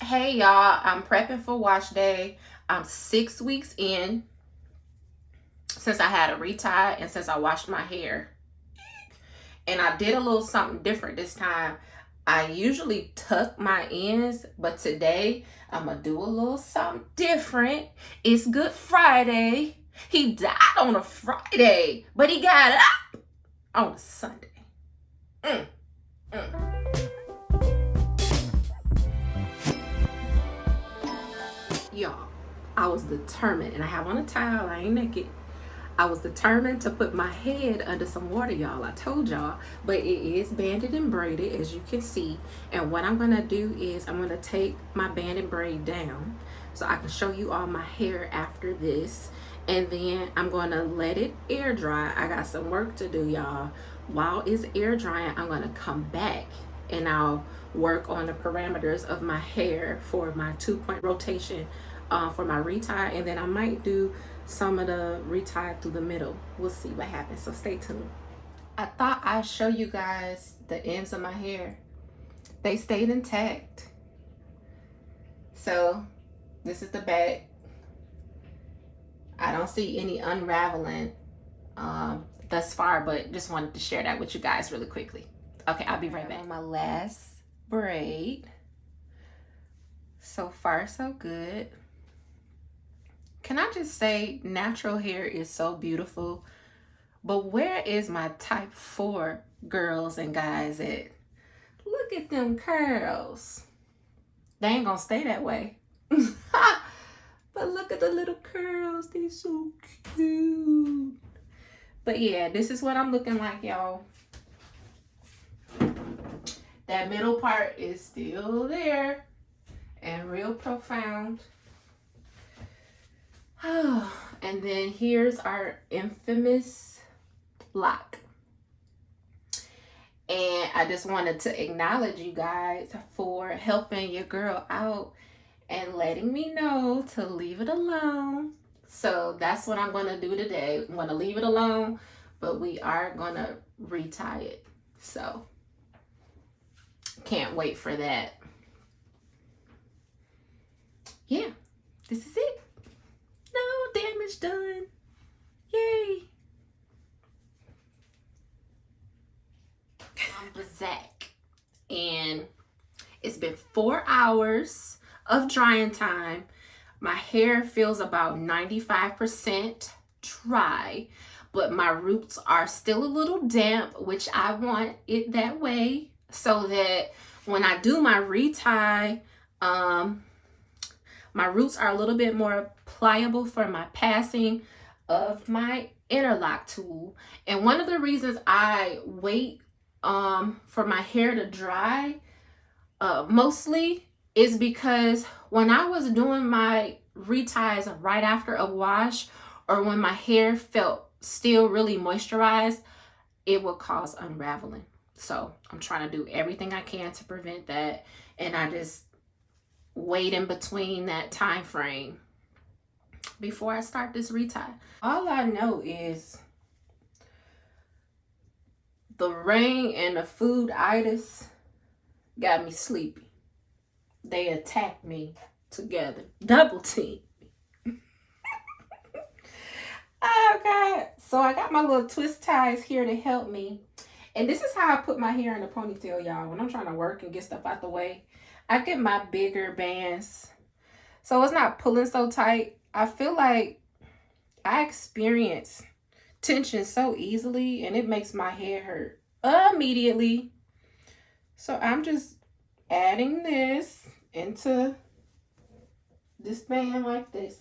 Hey y'all, I'm prepping for wash day. I'm 6 weeks in since I had a retie and since I washed my hair. And I did a little something different this time. I usually tuck my ends, but today I'm gonna do a little something different. It's Good Friday. He died on a Friday, but he got up on a Sunday. Mm, mm. Y'all, I was determined, and I have on a towel, I ain't naked. I was determined to put my head under some water, y'all. I told y'all, but it is banded and braided, as you can see. And what I'm gonna do is I'm gonna take my band and braid down so I can show you all my hair after this. And then I'm gonna let it air dry. I got some work to do, y'all. While it's air drying, I'm gonna come back and I'll work on the parameters of my hair for my 2-point rotation for my retie, and then I might do some of the retie through the middle. We'll see what happens, so stay tuned. I thought I'd show you guys the ends of my hair. They stayed intact. So this is the back. I don't see any unraveling thus far, but just wanted to share that with you guys really quickly. Okay, I'll be right back. On my last braid. So far, so good. Can I just say, natural hair is so beautiful, but where is my type 4 girls and guys at? Look at them curls. They ain't gonna stay that way. But look at the little curls, they're so cute. But yeah, this is what I'm looking like, y'all. That middle part is still there and real profound. And then here's our infamous lock. And I just wanted to acknowledge you guys for helping your girl out and letting me know to leave it alone. So that's what I'm going to do today. I'm going to leave it alone, but we are going to retie it. So can't wait for that. Yeah, this is it. No damage done. Yay. I'm Bazak. And it's been 4 hours of drying time. My hair feels about 95% dry, but my roots are still a little damp, which I want it that way so that when I do my retie, my roots are a little bit more pliable for my passing of my interlock tool. And one of the reasons I wait for my hair to dry mostly is because when I was doing my reties right after a wash, or when my hair felt still really moisturized, it would cause unraveling. So I'm trying to do everything I can to prevent that, and I just wait in between that time frame before I start this retie. All I know is the rain and the food-itis got me sleepy. They attacked me together. Double team. Oh God. So I got my little twist ties here to help me. And this is how I put my hair in a ponytail, y'all. When I'm trying to work and get stuff out the way, I get my bigger bands so it's not pulling so tight. I feel like I experience tension so easily and it makes my hair hurt immediately. So I'm just adding this into this band like this.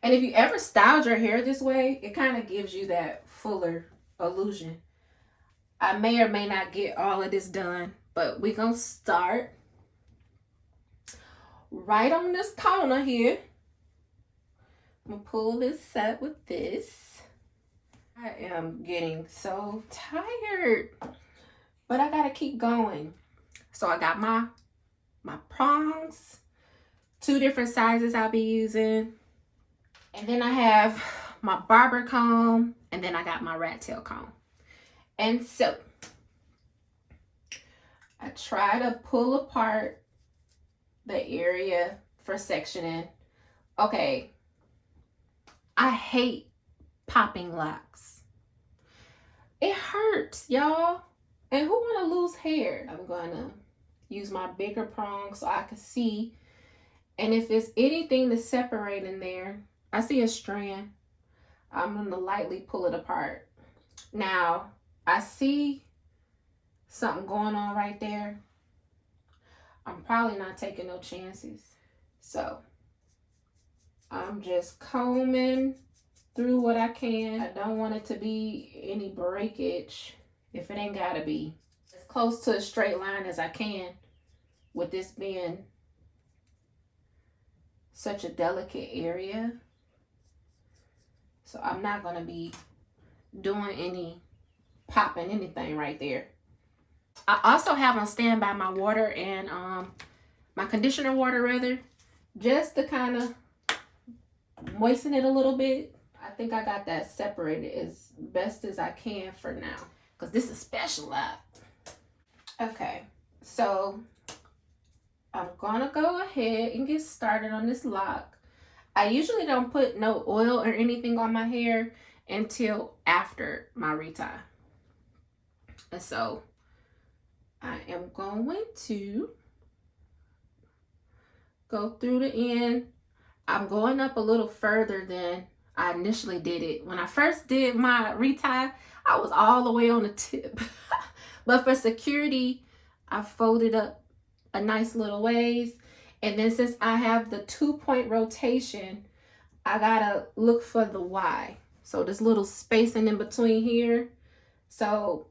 And if you ever styled your hair this way, it kind of gives you that fuller illusion. I may or may not get all of this done, but we're going to start right on this corner here. I'm going to pull this up with this. I am getting so tired, but I got to keep going. So I got my prongs, 2 different sizes I'll be using. And then I have my barber comb, and then I got my rat tail comb. And so I try to pull apart the area for sectioning. Okay, I hate popping locks. It hurts, y'all. And who want to lose hair? I'm going to use my bigger prong so I can see. And if it's anything to separate in there, I see a strand, I'm going to lightly pull it apart. Now, I see something going on right there. I'm probably not taking no chances. So, I'm just combing through what I can. I don't want it to be any breakage if it ain't gotta be. As close to a straight line as I can, with this being such a delicate area. So I'm not gonna be doing any popping anything right there. I also have on standby my water and my conditioner water rather, just to kind of moisten it a little bit. I think I got that separated as best as I can for now, because this is special lock. Okay, so I'm gonna go ahead and get started on this lock. I usually don't put no oil or anything on my hair until after my retie. And so I am going to go through the end. I'm going up a little further than I initially did it. When I first did my retie, I was all the way on the tip. But for security, I folded up a nice little ways. And then since I have the 2-point rotation, I gotta look for the Y. So this little spacing in between here. So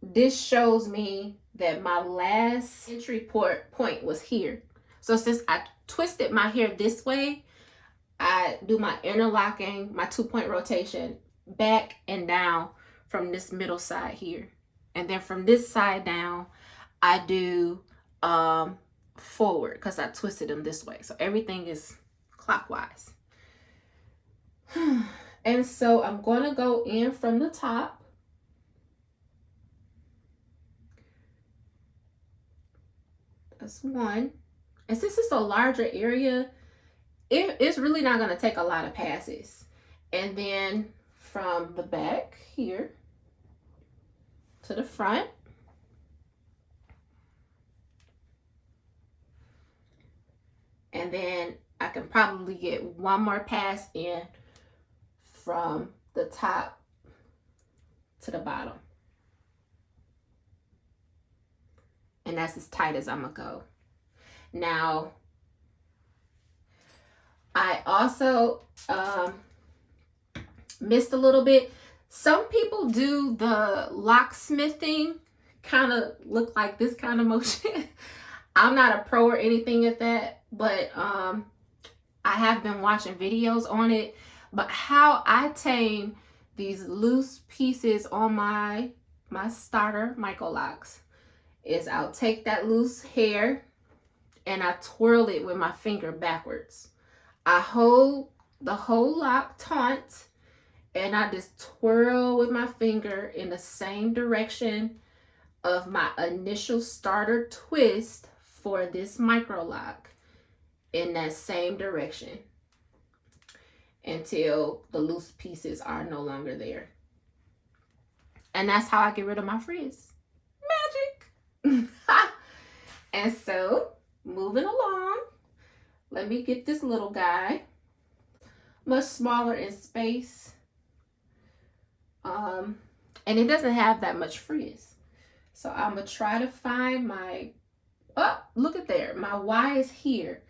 this shows me that my last entry point was here. So since I twisted my hair this way, I do my interlocking, my 2-point rotation back and down from this middle side here. And then from this side down, I do forward because I twisted them this way. So everything is clockwise. And so I'm going to go in from the top. That's one. And since it's a larger area, it's really not going to take a lot of passes. And then from the back here to the front. And then I can probably get one more pass in from the top to the bottom. And that's as tight as I'm gonna go. Now, I also missed a little bit. Some people do the locksmithing, kind of look like this kind of motion. I'm not a pro or anything at that, but I have been watching videos on it. But how I tame these loose pieces on my starter micro locks is I'll take that loose hair and I twirl it with my finger backwards. I hold the whole lock taut and I just twirl with my finger in the same direction of my initial starter twist for this micro lock, in that same direction until the loose pieces are no longer there. And that's how I get rid of my frizz. Magic. And so, moving along, let me get this little guy. Much smaller in space. And it doesn't have that much frizz. So I'm going to try to find my, oh, look at there. My Y is here.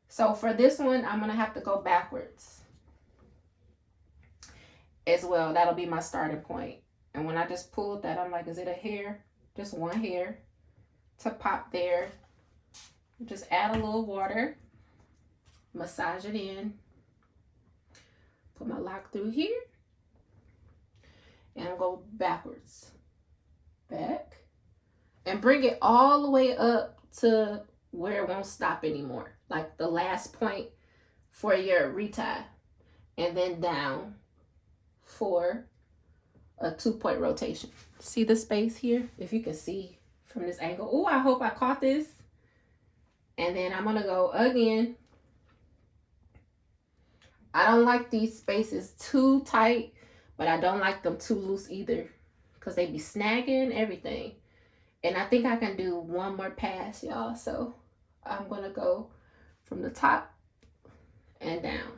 So for this one, I'm going to have to go backwards as well. That'll be my starting point. And when I just pulled that, I'm like, is it a hair? Just one hair to pop there. Just add a little water. Massage it in. Put my lock through here. And I'll go backwards. Back. And bring it all the way up to where it won't stop anymore. Like the last point for your retie. And then down for a 2-point rotation. See the space here? If you can see from this angle. Oh, I hope I caught this. And then I'm gonna go again. I don't like these spaces too tight, but I don't like them too loose either, because they be snagging everything. And I think I can do one more pass, y'all. So I'm gonna go from the top and down.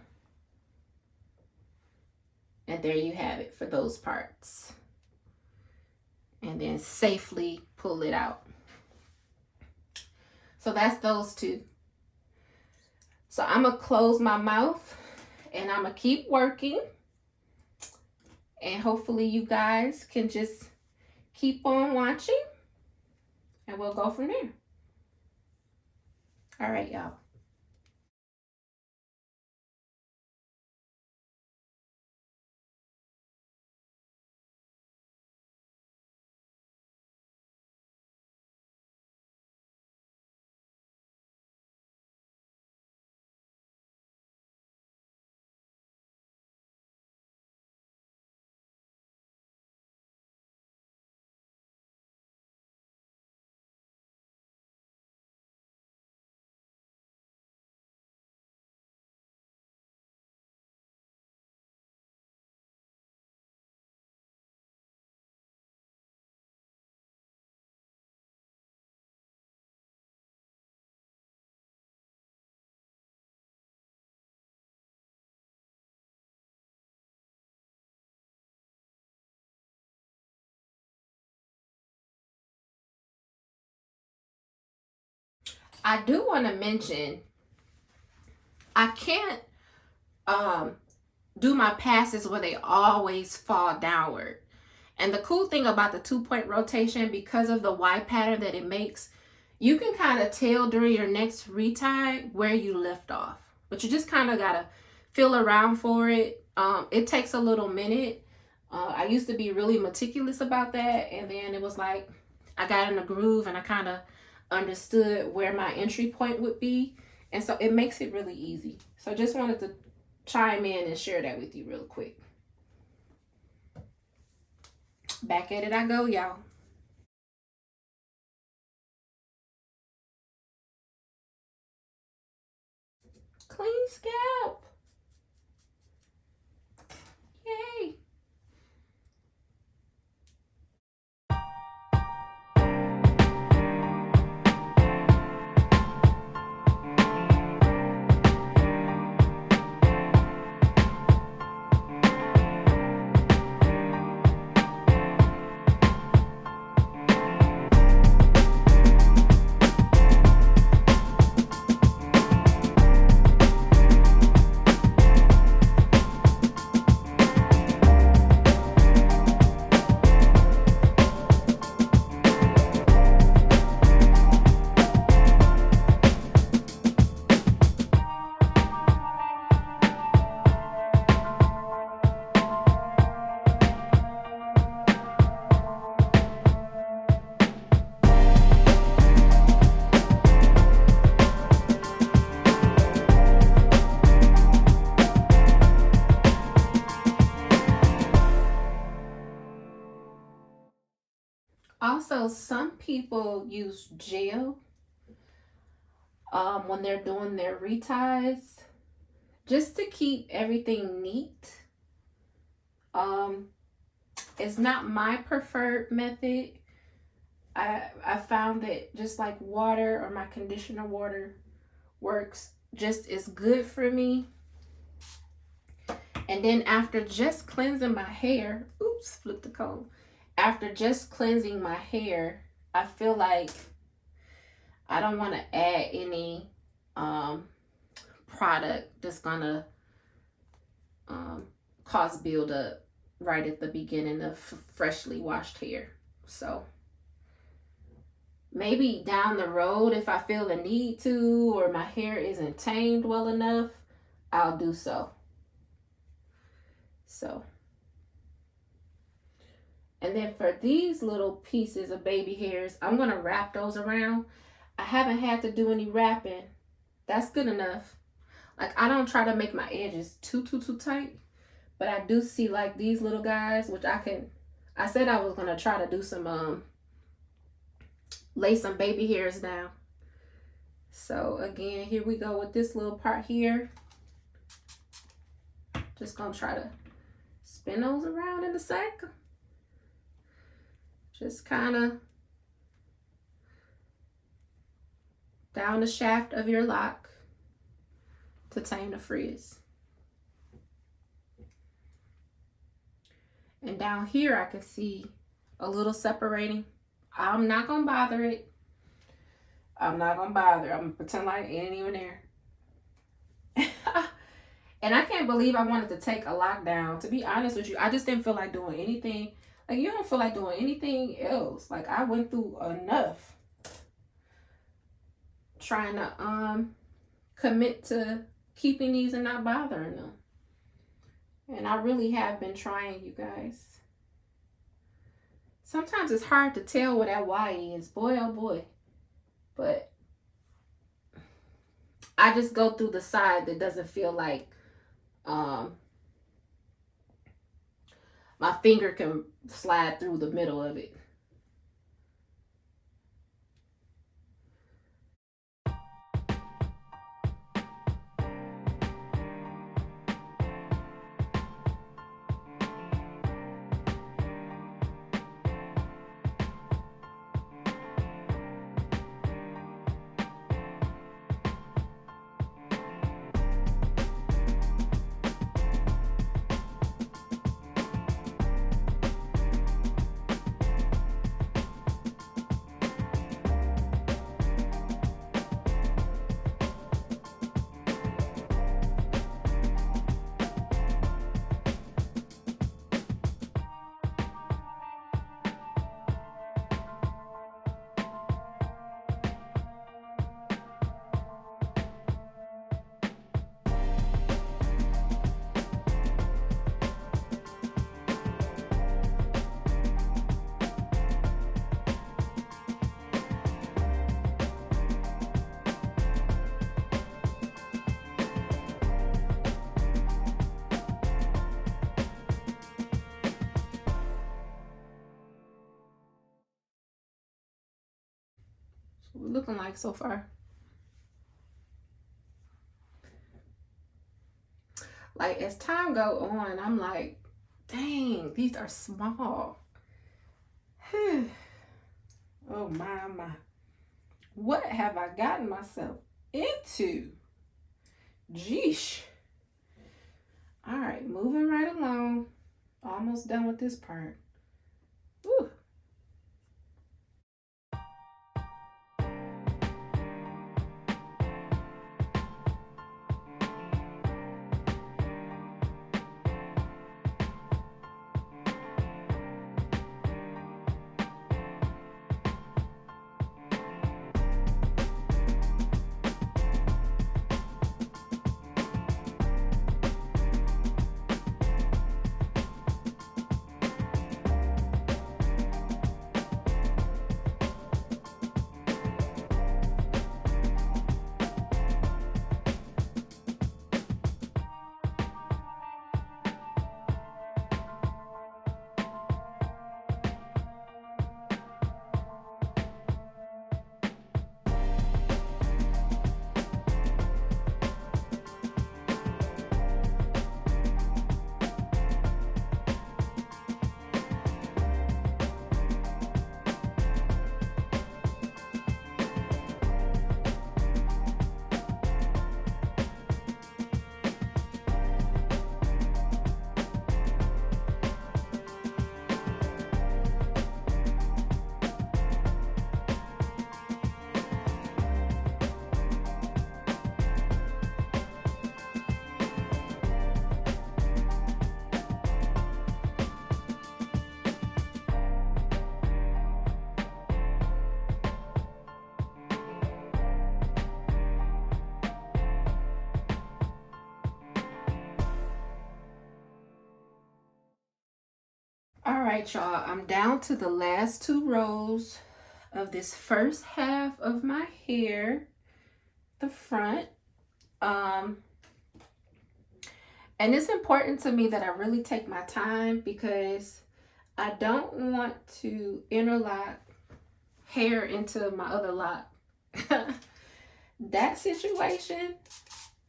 And there you have it for those parts. And then safely pull it out. So that's those two. So I'm gonna close my mouth and I'm gonna keep working. And hopefully you guys can just keep on watching and we'll go from there. All right, y'all. I do want to mention, I can't do my passes where they always fall downward. And the cool thing about the 2-point rotation, because of the Y pattern that it makes, you can kind of tell during your next retie where you left off. But you just kind of got to feel around for it. It takes a little minute. I used to be really meticulous about that. And then it was like, I got in a groove and I kind of understood where my entry point would be. And so it makes it really easy. So I just wanted to chime in and share that with you real quick. Back at it I go, y'all. Clean scalp. Yay. Also, some people use gel when they're doing their reties, just to keep everything neat. It's not my preferred method. I found that just like water or my conditioner water works just as good for me. And then after just cleansing my hair, oops, flip the comb. After just cleansing my hair, I feel like I don't want to add any product that's gonna cause buildup right at the beginning of freshly washed hair. So maybe down the road, if I feel the need to, or my hair isn't tamed well enough, I'll do so. And then for these little pieces of baby hairs, I'm going to wrap those around. I haven't had to do any wrapping. That's good enough. Like, I don't try to make my edges too tight. But I do see like these little guys, which I said I was going to try to do some lay some baby hairs down. So again, here we go with this little part here. Just gonna try to spin those around in a sec. Just kind of down the shaft of your lock to tame the frizz. And down here I can see a little separating. I'm not gonna bother it. I'm not gonna bother. I'm gonna pretend like it ain't even there. And I can't believe I wanted to take a lock down. To be honest with you, I just didn't feel like doing anything. Like, you don't feel like doing anything else. Like, I went through enough trying to commit to keeping these and not bothering them. And I really have been trying, you guys. Sometimes it's hard to tell where that Y is. Boy, oh boy. But I just go through the side that doesn't feel like my finger can slide through the middle of it. What we're looking like so far. Like, as time go on, I'm like, dang, these are small. Oh my. What have I gotten myself into? Jeesh. All right, moving right along. Almost done with this part. Woo. All right, y'all, I'm down to the last 2 rows of this first half of my hair, the front. And it's important to me that I really take my time because I don't want to interlock hair into my other lock. That situation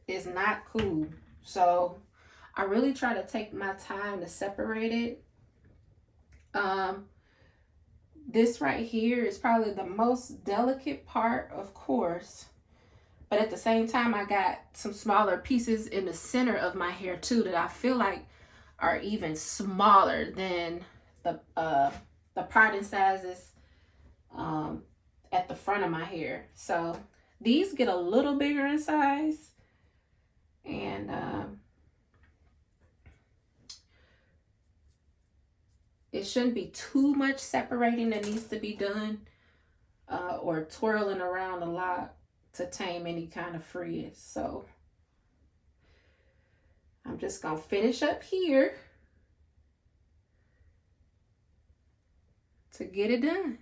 is not cool. So I really try to take my time to separate it. This right here is probably the most delicate part, of course, but at the same time I got some smaller pieces in the center of my hair too that I feel like are even smaller than the parting sizes at the front of my hair. So these get a little bigger in size, and it shouldn't be too much separating that needs to be done, or twirling around a lot to tame any kind of frizz. So I'm just gonna finish up here to get it done.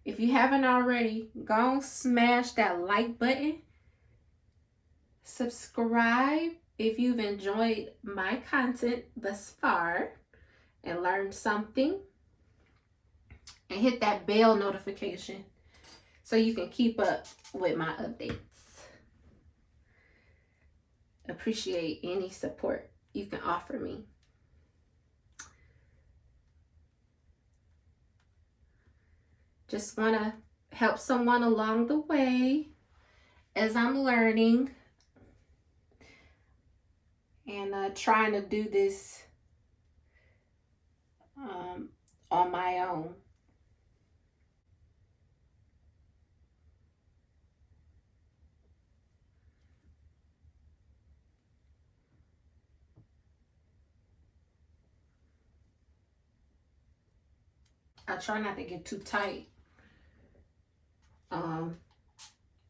If you haven't already, go and smash that like button. Subscribe if you've enjoyed my content thus far and learned something. And hit that bell notification so you can keep up with my updates. Appreciate any support you can offer me. Just want to help someone along the way as I'm learning and trying to do this on my own. I try not to get too tight,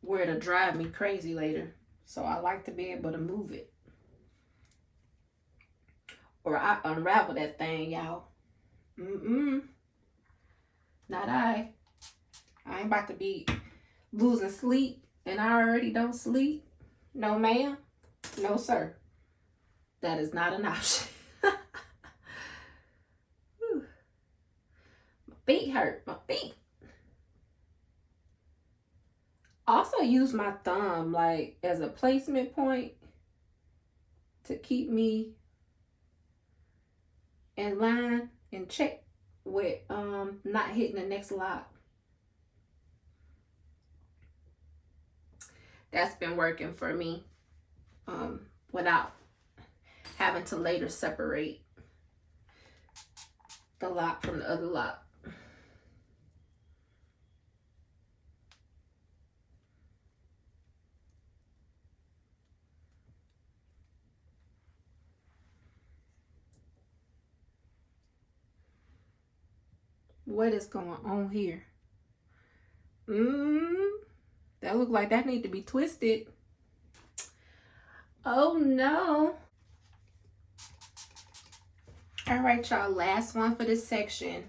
where it'll drive me crazy later. So I like to be able to move it, or I unravel that thing, y'all. Not I. I ain't about to be losing sleep, and I already don't sleep. No, ma'am. No, sir. That is not an option. My feet hurt. My feet. Also use my thumb like as a placement point to keep me in line and check with not hitting the next lock. That's been working for me without having to later separate the lock from the other lock. What is going on here? That look like that need to be twisted. Oh no. All right, y'all, last one for this section.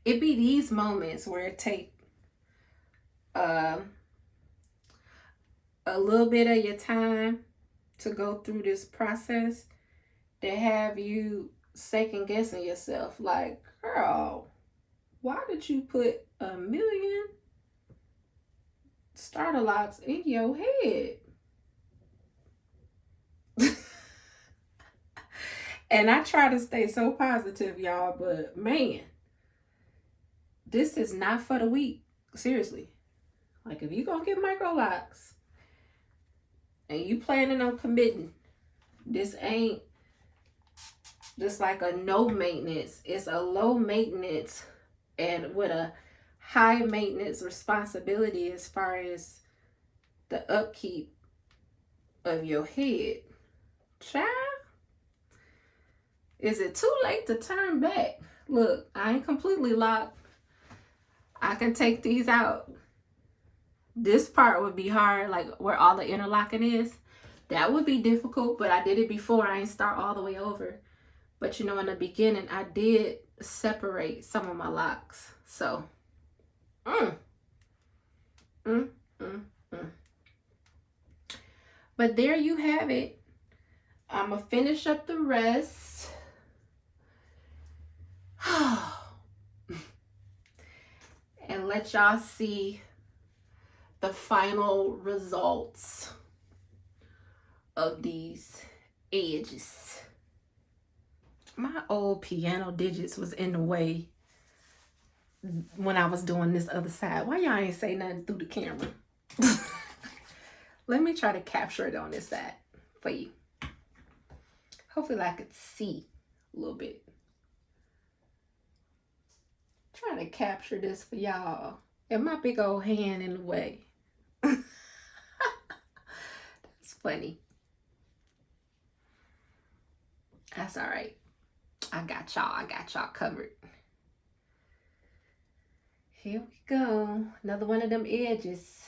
It be these moments where it take a little bit of your time to go through this process that have you second guessing yourself, like, girl, why did you put 1,000,000 starter locks in your head? And I try to stay so positive, y'all, but man, this is not for the weak. Seriously. Like, if you gonna get micro locks and you planning on committing, this ain't just like a no maintenance. It's a low maintenance and with a high maintenance responsibility as far as the upkeep of your head. Child, is it too late to turn back? Look, I ain't completely locked. I can take these out. This part would be hard, like where all the interlocking is. That would be difficult, but I did it before. I ain't start all the way over. But you know, in the beginning, I did separate some of my locks. So, But there you have it. I'm gonna finish up the rest. And let y'all see the final results of these edges. My old piano digits was in the way when I was doing this other side. Why y'all ain't say nothing through the camera? Let me try to capture it on this side for you. Hopefully I could see a little bit. Trying to capture this for y'all. And my big old hand in the way. That's funny. That's all right. I got y'all covered. Here we go. Another one of them edges.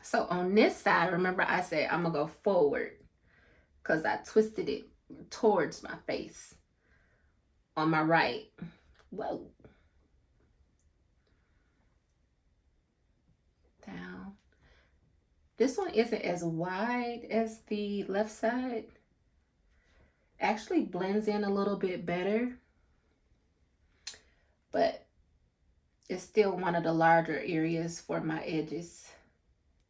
So on this side, remember I said I'm gonna go forward because I twisted it towards my face. On my right. Whoa. Down. This one isn't as wide as the left side. Actually blends in a little bit better. But it's still one of the larger areas for my edges.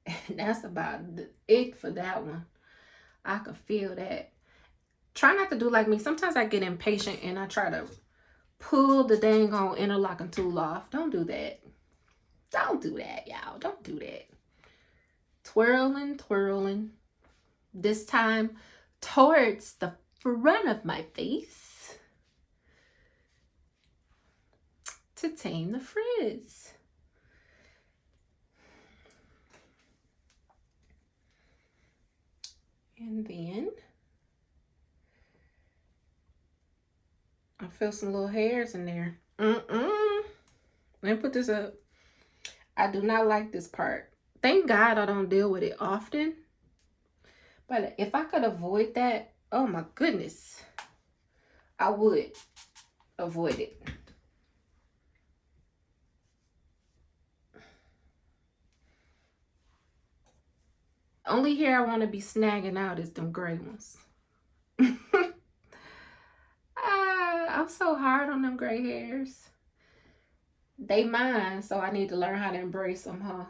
And that's about it for that one. I could feel that. Try not to do like me. Sometimes I get impatient and I try to pull the dang on interlocking tool off. Don't do that. Don't do that, y'all. Don't do that. Twirling, twirling. This time towards the front of my face to tame the frizz. And then I feel some little hairs in there. Let me put this up. I do not like this part. Thank God I don't deal with it often. But if I could avoid that, oh my goodness, I would avoid it. Only hair I want to be snagging out is them gray ones. I'm so hard on them gray hairs. They mine, so I need to learn how to embrace them, huh?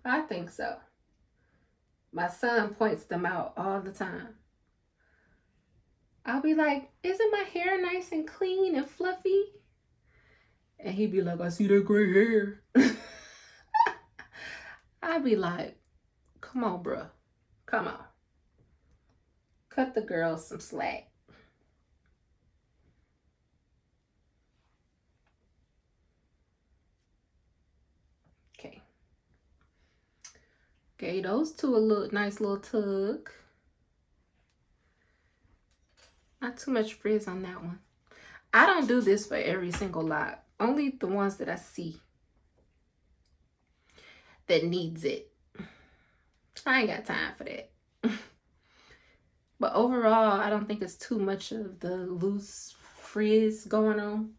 I think so. My son points them out all the time. I'll be like, isn't my hair nice and clean and fluffy? And he'd be like, I see that gray hair. I'd be like, come on, bruh. Come on. Cut the girls some slack. Okay. Okay, those two a nice little tug. Not too much frizz on that one. I don't do this for every single lot. Only the ones that I see that needs it. I ain't got time for that. But overall, I don't think it's too much of the loose frizz going on,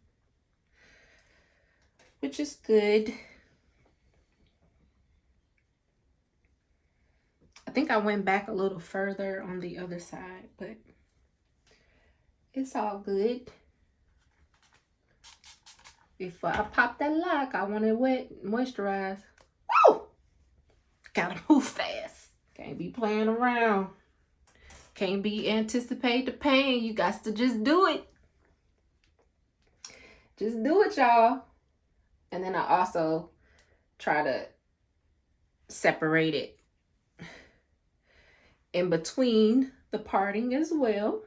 which is good. I think I went back a little further on the other side, but it's all good. Before I pop that lock, I want it wet, moisturized. Woo! Gotta move fast. Can't be playing around. Can't be anticipate the pain. You got to just do it. Just do it, y'all. And then I also try to separate it in between the parting as well.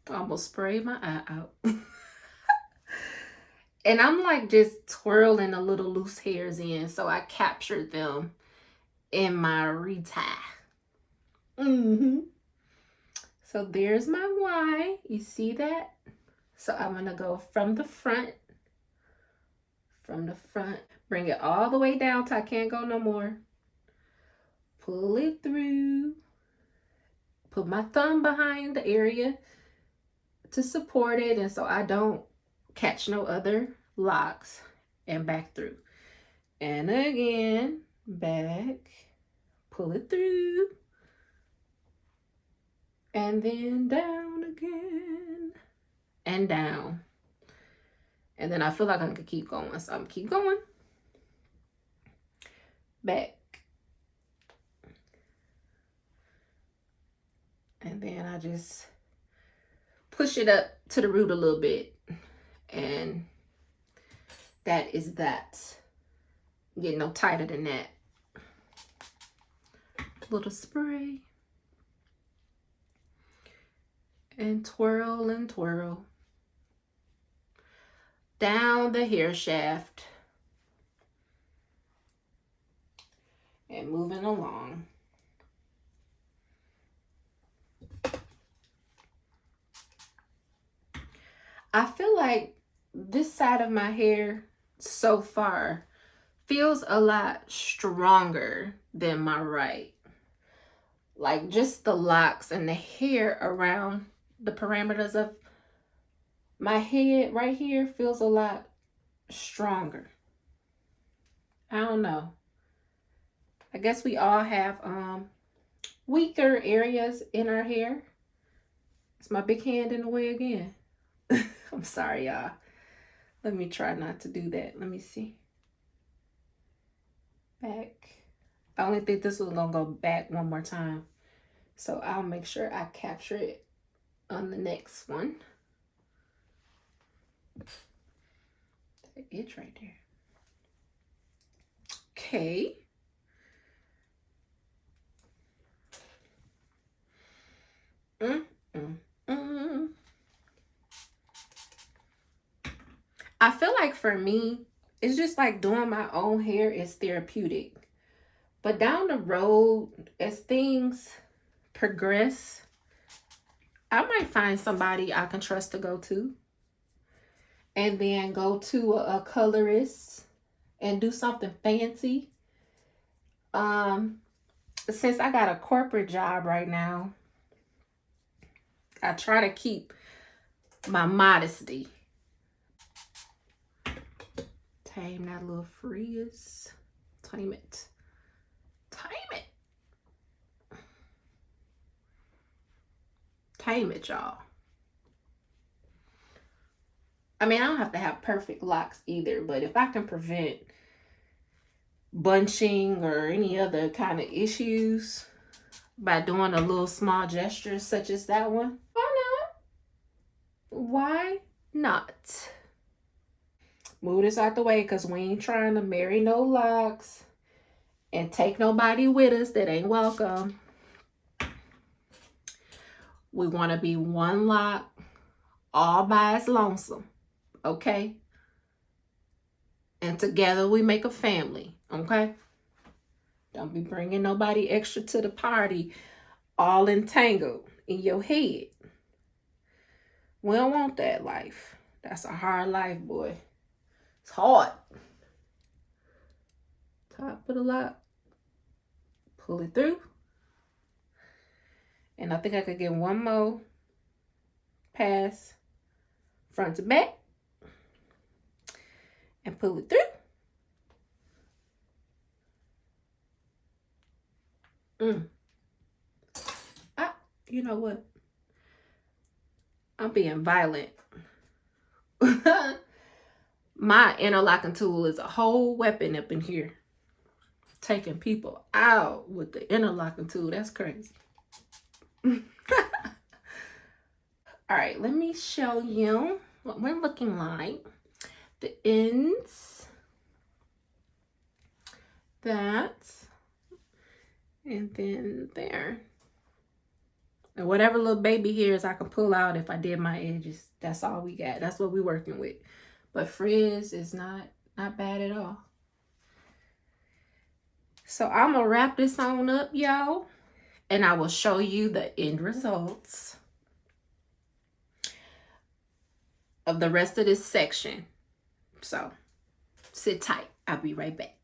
Almost sprayed my eye out. And I'm like just twirling a little loose hairs in, so I captured them in my retie. So there's my Y. You see that? So I'm gonna go from the front. Bring it all the way down till I can't go no more. Pull it through. Put my thumb behind the area to support it, and so I don't catch no other locks, and back through. And again, back, pull it through, and then down again, and down. And then I feel like I could keep going, so I'm keep going. Back. And then I just push it up to the root a little bit. And that is that. Get no tighter than that. Little spray. And twirl and twirl. Down the hair shaft. And moving along. I feel like this side of my hair so far feels a lot stronger than my right. Like just the locks and the hair around the parameters of my head right here feels a lot stronger. I don't know. I guess we all have weaker areas in our hair. It's my big hand in the way again. I'm sorry, y'all. Let me try not to do that. Let me see. Back. I only think this one's gonna go back one more time. So I'll make sure I capture it on the next one. That itch right there. Okay. I feel like for me, it's just like doing my own hair is therapeutic. But down the road, as things progress, I might find somebody I can trust to go to. And then go to a colorist and do something fancy. Since I got a corporate job right now, I try to keep my modesty. Tame that little frizz. Tame it. Tame it. Tame it, y'all. I mean, I don't have to have perfect locks either, but if I can prevent bunching or any other kind of issues by doing a little small gesture such as that one, why not? Why not? Move this out the way because we ain't trying to marry no locks and take nobody with us that ain't welcome. We want to be one lock all by its lonesome, okay? And together we make a family, okay? Don't be bringing nobody extra to the party all entangled in your head. We don't want that life. That's a hard life, boy. It's hard. Top of the lock. Pull it through. And I think I could get one more pass front to back. And pull it through. You know what? I'm being violent. My interlocking tool is a whole weapon up in here. Taking people out with the interlocking tool. That's crazy. All right, let me show you what we're looking like. The ends. That. And then there. And whatever little baby hairs I can pull out if I did my edges. That's all we got. That's what we're working with. But frizz is not bad at all. So I'm going to wrap this on up, y'all. And I will show you the end results of the rest of this section. So sit tight. I'll be right back.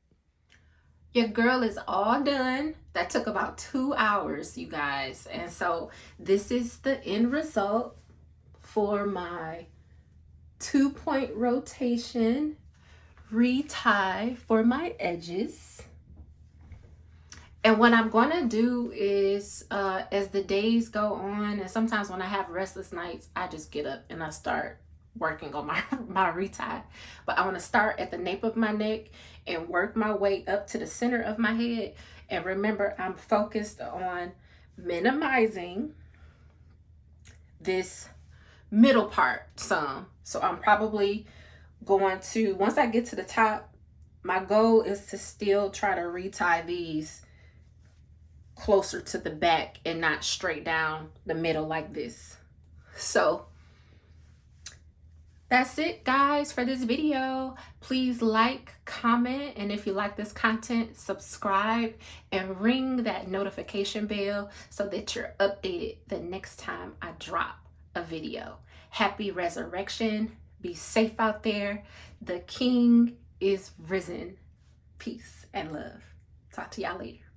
Your girl is all done. That took about 2 hours, you guys. And so this is the end result for my 2-point rotation retie for my edges. And what I'm going to do is, as the days go on, and sometimes when I have restless nights, I just get up and I start working on my retie. But I want to start at the nape of my neck and work my way up to the center of my head. And remember, I'm focused on minimizing this middle part some. So I'm probably going to, once I get to the top, my goal is to still try to retie these closer to the back and not straight down the middle like this. So that's it, guys, for this video. Please like, comment, and if you like this content, subscribe and ring that notification bell so that you're updated the next time I drop a video. Happy resurrection. Be safe out there. The King is risen. Peace and love. Talk to y'all later.